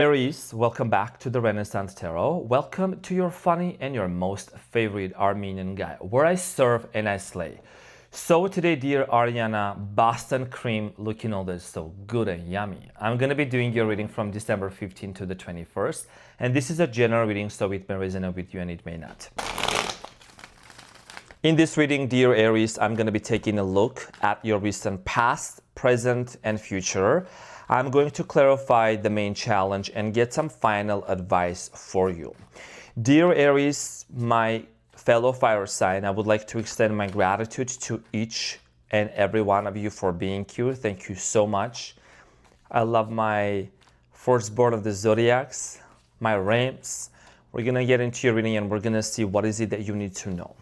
Aries, welcome back to the Renaissance Tarot. Welcome to your funny and your most favorite Armenian guy, where I serve and I slay. So today, dear Ariana, Boston cream looking all this so good and yummy. I'm going to be doing your reading from December 15th to the 21st. And this is a general reading, so it may resonate with you and it may not. In this reading, dear Aries, I'm going to be taking a look at your recent past, present, and future. I'm going to clarify the main challenge and get some final advice for you. Dear Aries, my fellow fire sign, I would like to extend my gratitude to each and every one of you for being here. Thank you so much. I love my firstborn of the zodiacs, my Rams. We're going to get into your reading and we're going to see what is it that you need to know.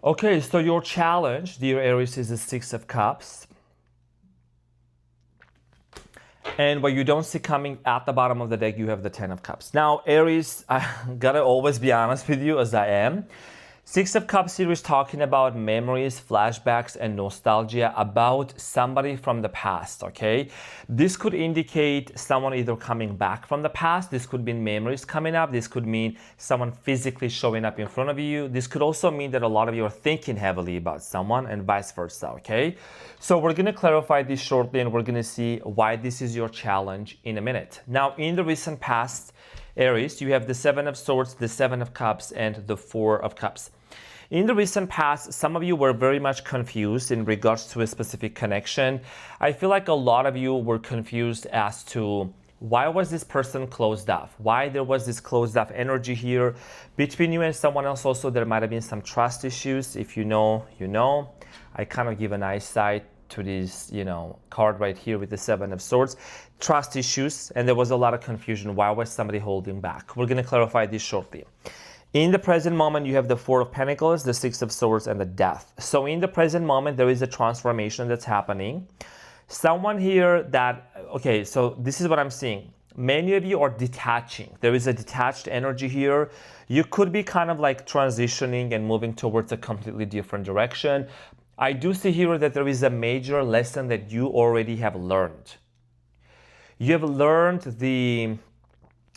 Okay, so your challenge, dear Aries, is the Six of Cups. And what you don't see coming at the bottom of the deck, you have the Ten of Cups. Now, Aries, I gotta always be honest with you, as I am. Six of Cups here is talking about memories, flashbacks, and nostalgia about somebody from the past, okay? This could indicate someone either coming back from the past. This could mean memories coming up. This could mean someone physically showing up in front of you. This could also mean that a lot of you are thinking heavily about someone and vice versa, okay? So we're going to clarify this shortly and we're going to see why this is your challenge in a minute. Now, in the recent past, Aries, you have the Seven of Swords, the Seven of Cups, and the Four of Cups. In the recent past, some of you were very much confused in regards to a specific connection. I feel like a lot of you were confused as to why was this person closed off? Why there was this closed off energy here between you and someone else. Also, there might have been some trust issues. If you know, you know. I kind of give an eyesight to this, card right here with the Seven of Swords. Trust issues, and there was a lot of confusion. Why was somebody holding back? We're going to clarify this shortly. In the present moment, you have the Four of Pentacles, the Six of Swords, and the Death. So in the present moment, there is a transformation that's happening. Someone here that, okay, so this is what I'm seeing. Many of you are detaching. There is a detached energy here. You could be kind of like transitioning and moving towards a completely different direction. I do see here that there is a major lesson that you already have learned. You have learned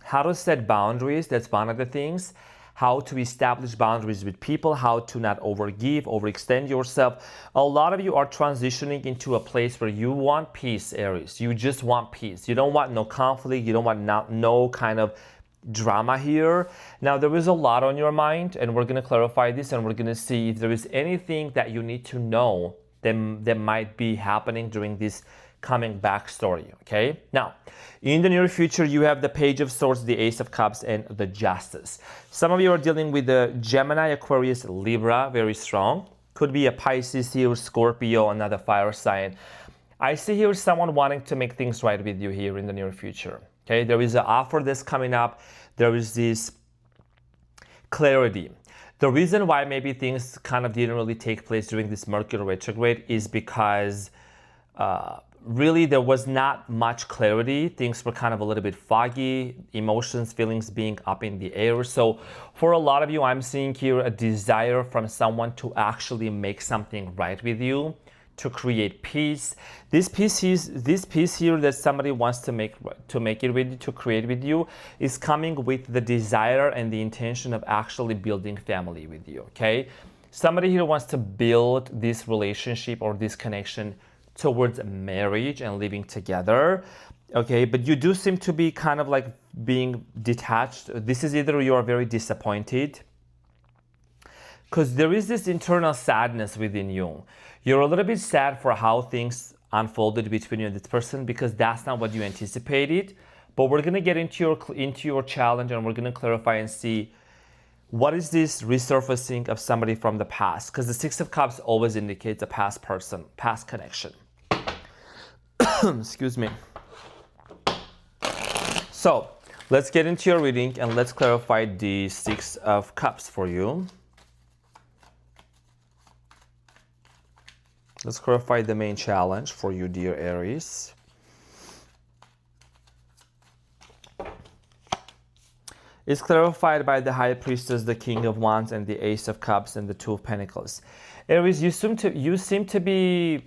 how to set boundaries. That's one of the things. How to establish boundaries with people, how to not overgive, overextend yourself. A lot of you are transitioning into a place where you want peace, Aries. You just want peace. You don't want no conflict. You don't want no kind of drama here. Now, there is a lot on your mind, and we're going to clarify this, and we're going to see if there is anything that you need to know that might be happening during this coming back story, okay? Now, in the near future, you have the Page of Swords, the Ace of Cups, and the Justice. Some of you are dealing with the Gemini, Aquarius, Libra, very strong. Could be a Pisces here, Scorpio, another fire sign. I see here someone wanting to make things right with you here in the near future, okay? There is an offer that's coming up. There is this clarity. The reason why maybe things kind of didn't really take place during this Mercury retrograde is because really there was not much clarity. Things were kind of a little bit foggy, emotions, feelings being up in the air. So for a lot of you, I'm seeing here a desire from someone to actually make something right with you, to create peace. This peace here that somebody wants to make it with you, to create with you, is coming with the desire and the intention of actually building family with you, okay? Somebody here wants to build this relationship or this connection towards marriage and living together, okay? But you do seem to be kind of like being detached. This is either you are very disappointed, because there is this internal sadness within you. You're a little bit sad for how things unfolded between you and this person, because that's not what you anticipated. But we're gonna get into your challenge, and we're gonna clarify and see what is this resurfacing of somebody from the past, because the Six of Cups always indicates a past person, past connection. Excuse me. So Let's get into your reading and let's clarify the Six of Cups for you. Let's clarify the main challenge for you, dear Aries. It's clarified by the High Priestess, the King of Wands, and the Ace of Cups, and the Two of Pentacles. Aries, you seem to be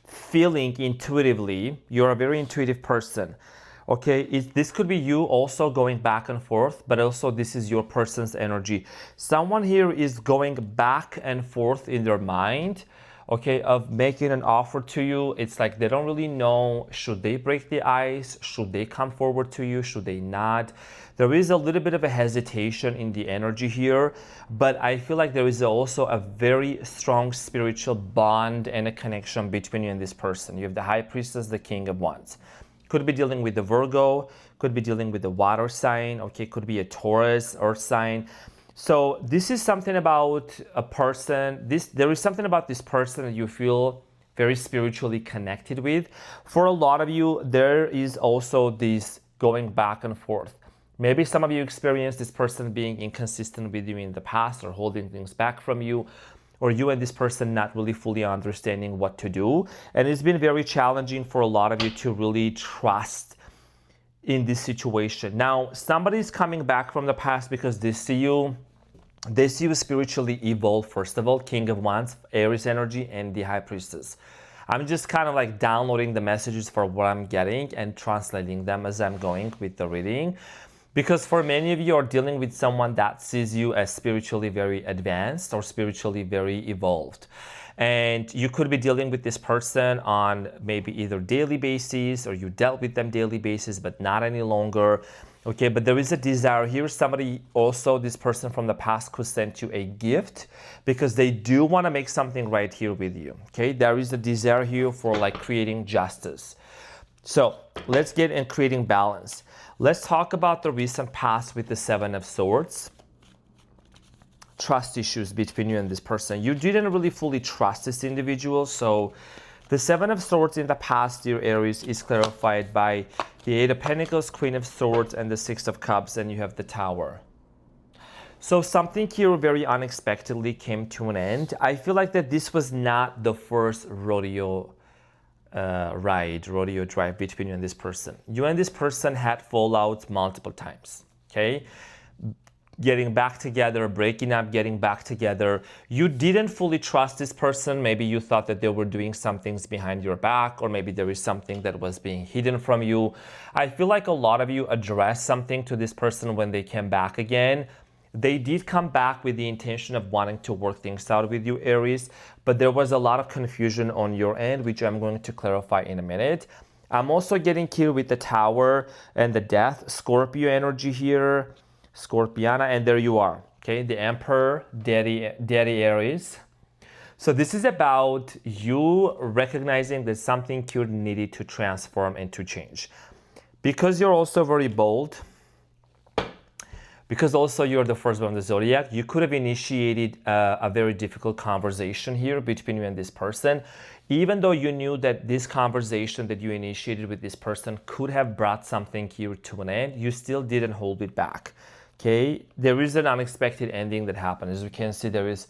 feeling intuitively. You're a very intuitive person. Okay, this could be you also going back and forth, but also this is your person's energy. Someone here is going back and forth in their mind, okay, of making an offer to you. It's like they don't really know, should they break the ice? Should they come forward to you? Should they not? There is a little bit of a hesitation in the energy here, but I feel like there is also a very strong spiritual bond and a connection between you and this person. You have the High Priestess, the King of Wands. Could be dealing with the Virgo, could be dealing with the water sign, okay, could be a Taurus, earth sign. So this is something about a person, there is something about this person that you feel very spiritually connected with. For a lot of you, there is also this going back and forth. Maybe some of you experienced this person being inconsistent with you in the past or holding things back from you, or you and this person not really fully understanding what to do. And it's been very challenging for a lot of you to really trust in this situation. Now, somebody's coming back from the past because they see you spiritually evolved, first of all, King of Wands, Aries energy, and the High Priestess. I'm just kind of like downloading the messages for what I'm getting and translating them as I'm going with the reading. Because for many of you are dealing with someone that sees you as spiritually very advanced or spiritually very evolved. And you could be dealing with this person on maybe either daily basis, or you dealt with them daily basis, but not any longer. Okay, but there is a desire here. Somebody also, this person from the past could send you a gift because they do want to make something right here with you. Okay, there is a desire here for like creating justice. So let's get in creating balance. Let's talk about the recent past with the Seven of Swords. Trust issues between you and this person. You didn't really fully trust this individual. So the Seven of Swords in the past, dear Aries, is clarified by the Eight of Pentacles, Queen of Swords, and the Six of Cups, and you have the Tower. So something here very unexpectedly came to an end. I feel like that this was not the first rodeo drive between you and this person. You and this person had fallouts multiple times, okay? Getting back together, breaking up, getting back together. You didn't fully trust this person. Maybe you thought that they were doing some things behind your back, or maybe there is something that was being hidden from you. I feel like a lot of you addressed something to this person when they came back again. They did come back with the intention of wanting to work things out with you, Aries, but there was a lot of confusion on your end, which I'm going to clarify in a minute. I'm also getting here with the Tower and the Death, Scorpio energy here, Scorpiana, and there you are, okay? The Emperor, Daddy Aries. So this is about you recognizing that something here needed to transform and to change. Because you're also very bold, because also you're the first one in the zodiac, you could have initiated a very difficult conversation here between you and this person. Even though you knew that this conversation that you initiated with this person could have brought something here to an end, you still didn't hold it back. Okay, there is an unexpected ending that happened. As you can see, there is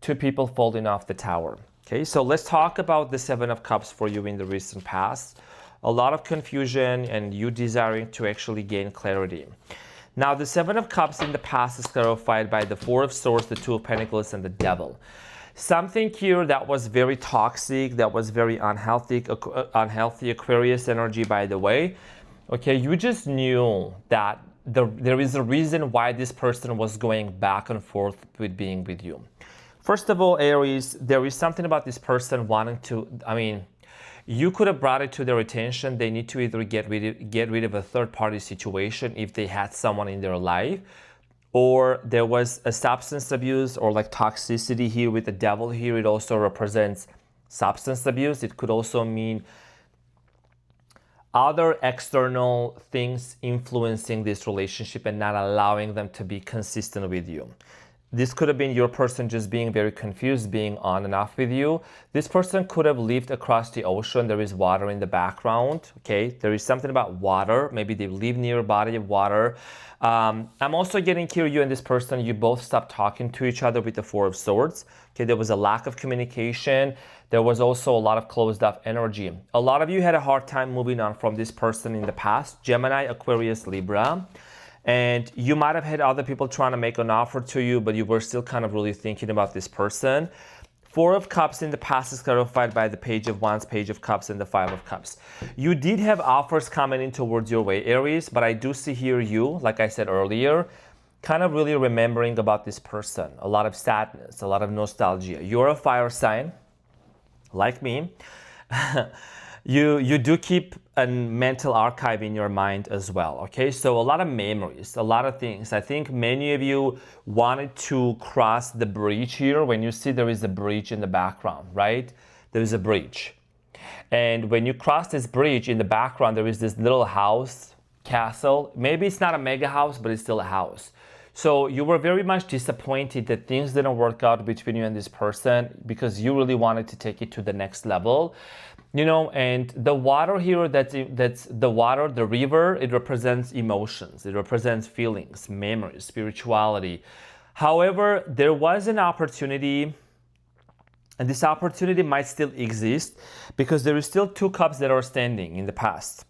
two people falling off the tower. Okay, so let's talk about the Seven of Cups for you in the recent past. A lot of confusion and you desiring to actually gain clarity. Now, the Seven of Cups in the past is clarified by the Four of Swords, the Two of Pentacles, and the Devil. Something here that was very toxic, that was very unhealthy Aquarius energy, by the way. Okay, you just knew that there is a reason why this person was going back and forth with being with you. First of all, Aries, there is something about this person wanting to, you could have brought it to their attention. They need to either get rid of a third-party situation if they had someone in their life, or there was a substance abuse or like toxicity here with the Devil here. It also represents substance abuse. It could also mean other external things influencing this relationship and not allowing them to be consistent with you. This could have been your person just being very confused, being on and off with you. This person could have lived across the ocean. There is water in the background, okay? There is something about water. Maybe they live near a body of water. I'm also getting here, you and this person, you both stopped talking to each other with the Four of Swords. Okay, there was a lack of communication. There was also a lot of closed off energy. A lot of you had a hard time moving on from this person in the past. Gemini, Aquarius, Libra. And you might have had other people trying to make an offer to you, but you were still kind of really thinking about this person. Four of Cups in the past is clarified by the Page of Wands, Page of Cups, and the Five of Cups. You did have offers coming in towards your way, Aries, but I do see here you, like I said earlier, kind of really remembering about this person. A lot of sadness, a lot of nostalgia. You're a fire sign, like me. You do keep a mental archive in your mind as well, okay? So a lot of memories, a lot of things. I think many of you wanted to cross the bridge here. When you see there is a bridge in the background, right? There is a bridge. And when you cross this bridge, in the background, there is this little house, castle. Maybe it's not a mega house, but it's still a house. So you were very much disappointed that things didn't work out between you and this person because you really wanted to take it to the next level. You know, and the water here, that's the water, the river, it represents emotions. It represents feelings, memories, spirituality. However, there was an opportunity, and this opportunity might still exist because there is still two cups that are standing in the past.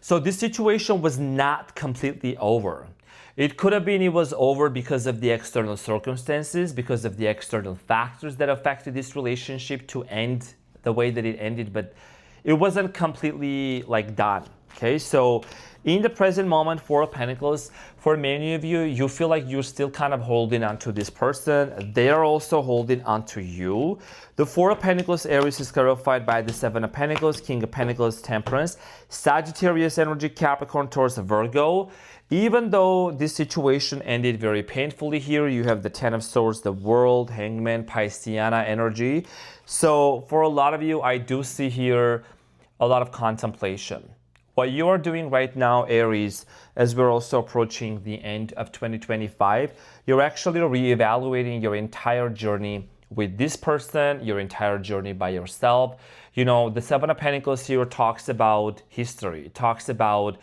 So this situation was not completely over. It could have been it was over because of the external circumstances, because of the external factors that affected this relationship to end the way that it ended, but it wasn't completely like done, okay? So in the present moment, Four of Pentacles, for many of you, you feel like you're still kind of holding on to this person. They are also holding on to you. The Four of Pentacles, Aries, is clarified by the Seven of Pentacles, King of Pentacles, Temperance, Sagittarius energy, Capricorn, Taurus, Virgo. Even though this situation ended very painfully here, you have the Ten of Swords, the World, Hangman, Pisceana energy. So for a lot of you, I do see here a lot of contemplation. What you are doing right now, Aries, as we're also approaching the end of 2025, you're actually reevaluating your entire journey with this person, your entire journey by yourself. You know, the Seven of Pentacles here talks about history, talks about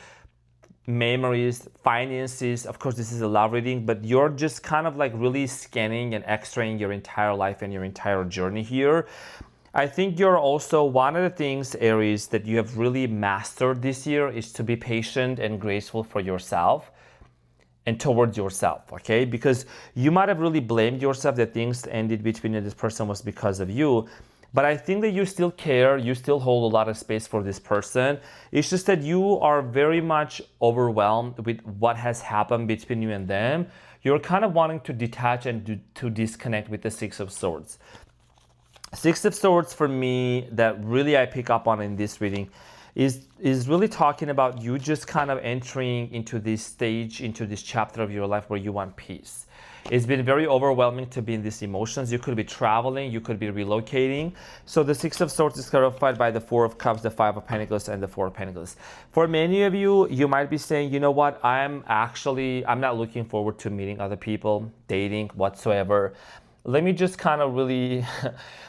memories, finances. Of course, this is a love reading, but you're just kind of like really scanning and x-raying your entire life and your entire journey here. I think you're also, one of the things, Aries, that you have really mastered this year is to be patient and graceful for yourself and towards yourself, okay? Because you might have really blamed yourself that things ended between you and this person was because of you. But I think that you still care, you still hold a lot of space for this person. It's just that you are very much overwhelmed with what has happened between you and them. You're kind of wanting to detach and to disconnect with the Six of Swords. Six of Swords for me, that really I pick up on in this reading, is really talking about you just kind of entering into this stage, into this chapter of your life where you want peace. It's been very overwhelming to be in these emotions. You could be traveling, you could be relocating. So the Six of Swords is clarified by the Four of Cups, the Five of Pentacles, and the Four of Pentacles. For many of you, you might be saying, you know what, I'm not looking forward to meeting other people, dating, whatsoever. Let me just kind of really,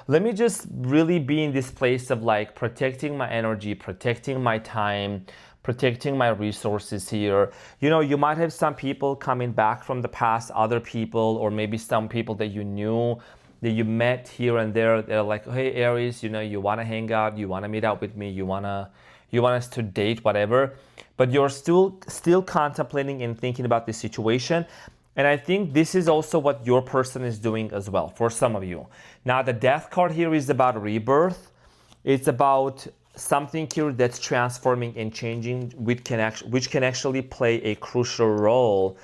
let me just really be in this place of like protecting my energy, protecting my time, protecting my resources here. You know, you might have some people coming back from the past, other people, or maybe some people that you knew, that you met here and there. They're like, hey, Aries, you know, you want to hang out, you want to meet up with me, you want us to date, whatever. But you're still contemplating and thinking about this situation. And I think this is also what your person is doing as well, for some of you. Now, the Death card here is about rebirth. It's about something here that's transforming and changing, which can actually play a crucial role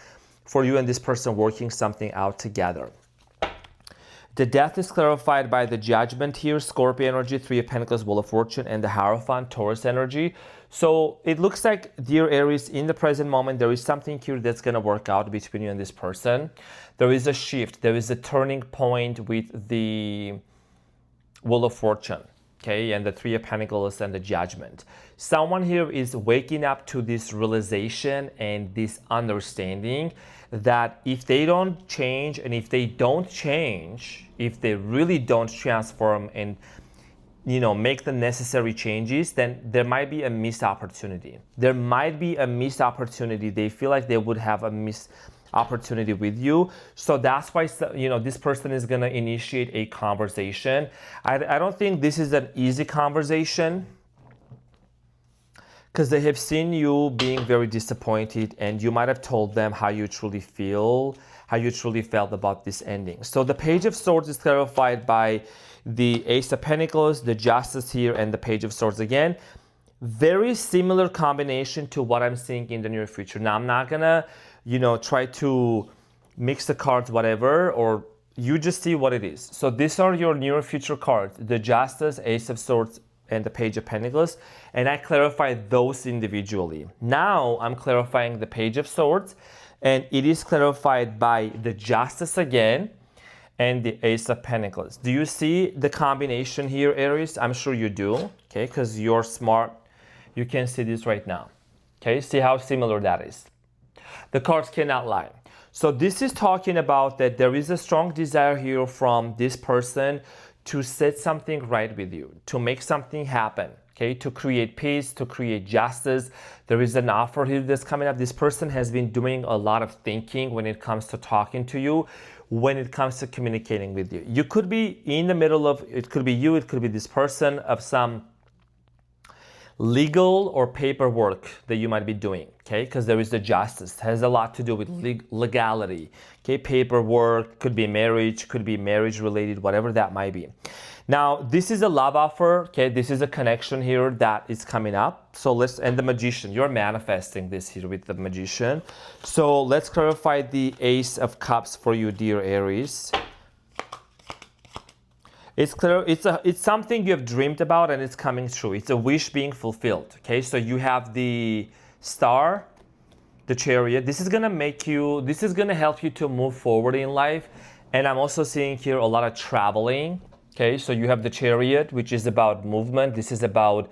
for you and this person working something out together. The Death is clarified by the Judgment here, Scorpio energy, Three of Pentacles, Wheel of Fortune, and the Hierophant, Taurus energy. So it looks like, dear Aries, in the present moment, there is something here that's going to work out between you and this person. There is a shift. There is a turning point with the Wheel of Fortune. okay, and the Three of Pentacles and the Judgment. Someone here is waking up to this realization and this understanding that if they don't change, and if they don't change, if they really don't transform and make the necessary changes, then there might be a missed opportunity. There might be a missed opportunity. They feel like they would have a missed opportunity with you. So that's why, this person is going to initiate a conversation. I don't think this is an easy conversation, because they have seen you being very disappointed, and you might have told them how you truly feel, how you truly felt about this ending. So the Page of Swords is clarified by the Ace of Pentacles, the Justice here, and the Page of Swords again. Very similar combination to what I'm seeing in the near future. Now, I'm not gonna, try to mix the cards, whatever, or you just see what it is. So these are your near future cards, the Justice, Ace of Swords, and the Page of Pentacles, and I clarified those individually. Now I'm clarifying the Page of Swords, and it is clarified by the Justice again and the Ace of Pentacles. Do you see the combination here, Aries? I'm sure you do, okay, because you're smart. You can see this right now, okay? See how similar that is. The cards cannot lie. So this is talking about that there is a strong desire here from this person to set something right with you, to make something happen, okay, to create peace, to create justice. There is an offer here that's coming up. This person has been doing a lot of thinking when it comes to talking to you, when it comes to communicating with you. You could be in the middle of, it could be you, it could be this person, of some legal or paperwork that you might be doing, okay? Because there is the Justice. It has a lot to do with legality, okay? Paperwork, could be marriage related, whatever that might be. Now, this is a love offer, okay? This is a connection here that is coming up. So and the Magician, you're manifesting this here with the Magician. So let's clarify the Ace of Cups for you, dear Aries. It's clear, it's something you have dreamed about and it's coming true. It's a wish being fulfilled, okay? So you have the Star, the Chariot. This is gonna help you to move forward in life. And I'm also seeing here a lot of traveling, okay? So you have the Chariot, which is about movement. This is about,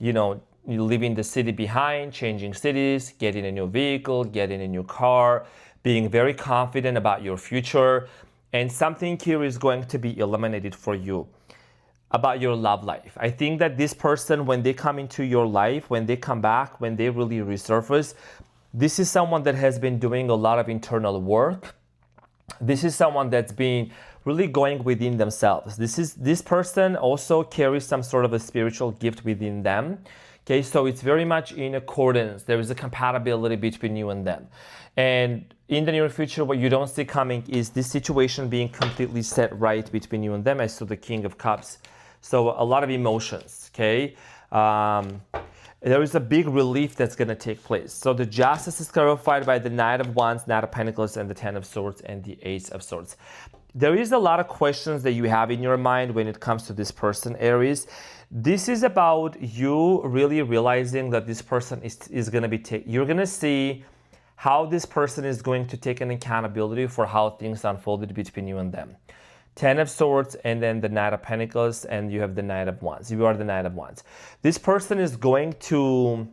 leaving the city behind, changing cities, getting a new vehicle, getting a new car, being very confident about your future. And something here is going to be eliminated for you about your love life. I think that this person, when they come into your life, when they come back, when they really resurface, this is someone that has been doing a lot of internal work. This is someone that's been really going within themselves. This person also carries some sort of a spiritual gift within them. Okay, so it's very much in accordance. There is a compatibility between you and them. And in the near future, what you don't see coming is this situation being completely set right between you and them. I saw the King of Cups. So a lot of emotions, okay? There is a big relief that's going to take place. So the Justice is clarified by the Knight of Wands, Knight of Pentacles, and the Ten of Swords, and the Ace of Swords. There is a lot of questions that you have in your mind when it comes to this person, Aries. This is about you really realizing that this person is going to be you're going to see how this person is going to take an accountability for how things unfolded between you and them. Ten of Swords, and then the Knight of Pentacles, and you have the Knight of Wands. You are the Knight of Wands. This person is going to...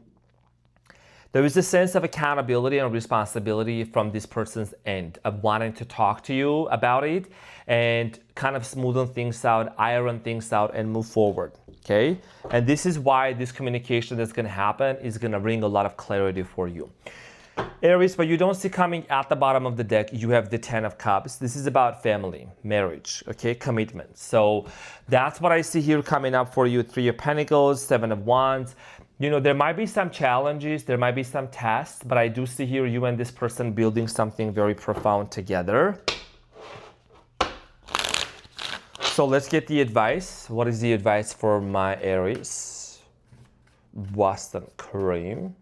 There is a sense of accountability and responsibility from this person's end of wanting to talk to you about it and kind of smoothen things out, iron things out, and move forward, okay? And this is why this communication that's going to happen is going to bring a lot of clarity for you. Aries, but you don't see coming at the bottom of the deck, you have the Ten of Cups. This is about family, marriage, okay, commitment. So that's what I see here coming up for you. Three of Pentacles, Seven of Wands. There might be some challenges, there might be some tests, but I do see here you and this person building something very profound together. So let's get the advice. What is the advice for my Aries? Boston Cream.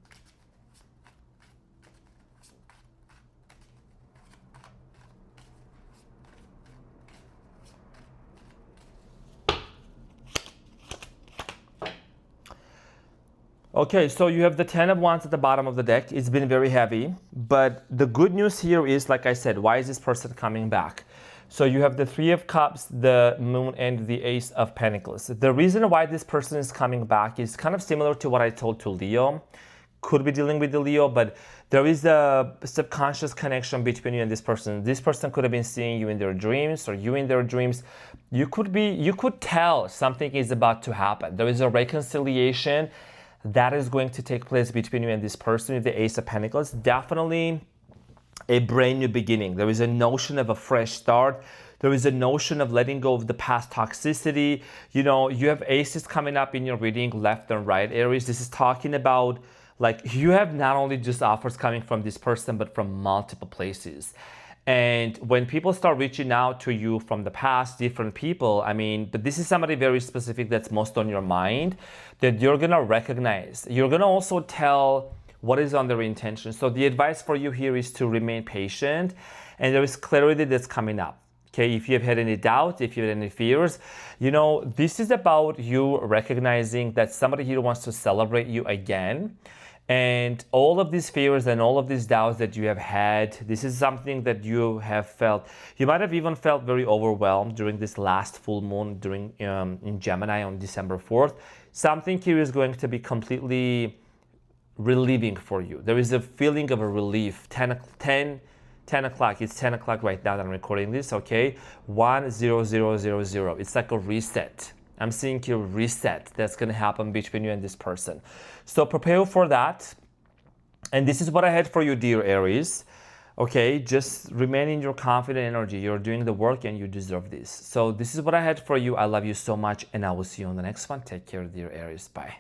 Okay, so you have the Ten of Wands at the bottom of the deck. It's been very heavy, but the good news here is, like I said, why is this person coming back? So you have the Three of Cups, the Moon, and the Ace of Pentacles. The reason why this person is coming back is kind of similar to what I told to Leo. Could be dealing with the Leo, but there is a subconscious connection between you and this person. This person could have been seeing you in their dreams, or you in their dreams. You could tell something is about to happen. There is a reconciliation that is going to take place between you and this person with the Ace of Pentacles. Definitely a brand new beginning. There is a notion of a fresh start. There is a notion of letting go of the past toxicity. You know, you have aces coming up in your reading left and right, Aries. This is talking about, like, you have not only just offers coming from this person, but from multiple places. And when people start reaching out to you from the past, different people, I mean, but this is somebody very specific that's most on your mind that you're gonna recognize. You're gonna also tell what is on their intention. So the advice for you here is to remain patient, and there is clarity that's coming up. Okay, if you have had any doubt, if you had any fears, you know, this is about you recognizing that somebody here wants to celebrate you again. And all of these fears and all of these doubts that you have had, this is something that you have felt. You might have even felt very overwhelmed during this last full moon during in Gemini on December 4th. Something here is going to be completely relieving for you. There is a feeling of a relief. 10 o'clock. It's 10 o'clock right now that I'm recording this, okay? 10000. It's like a reset. I'm seeing here reset that's going to happen between you and this person. So prepare for that. And this is what I had for you, dear Aries. Okay, just remain in your confident energy. You're doing the work and you deserve this. So this is what I had for you. I love you so much, and I will see you on the next one. Take care, dear Aries. Bye.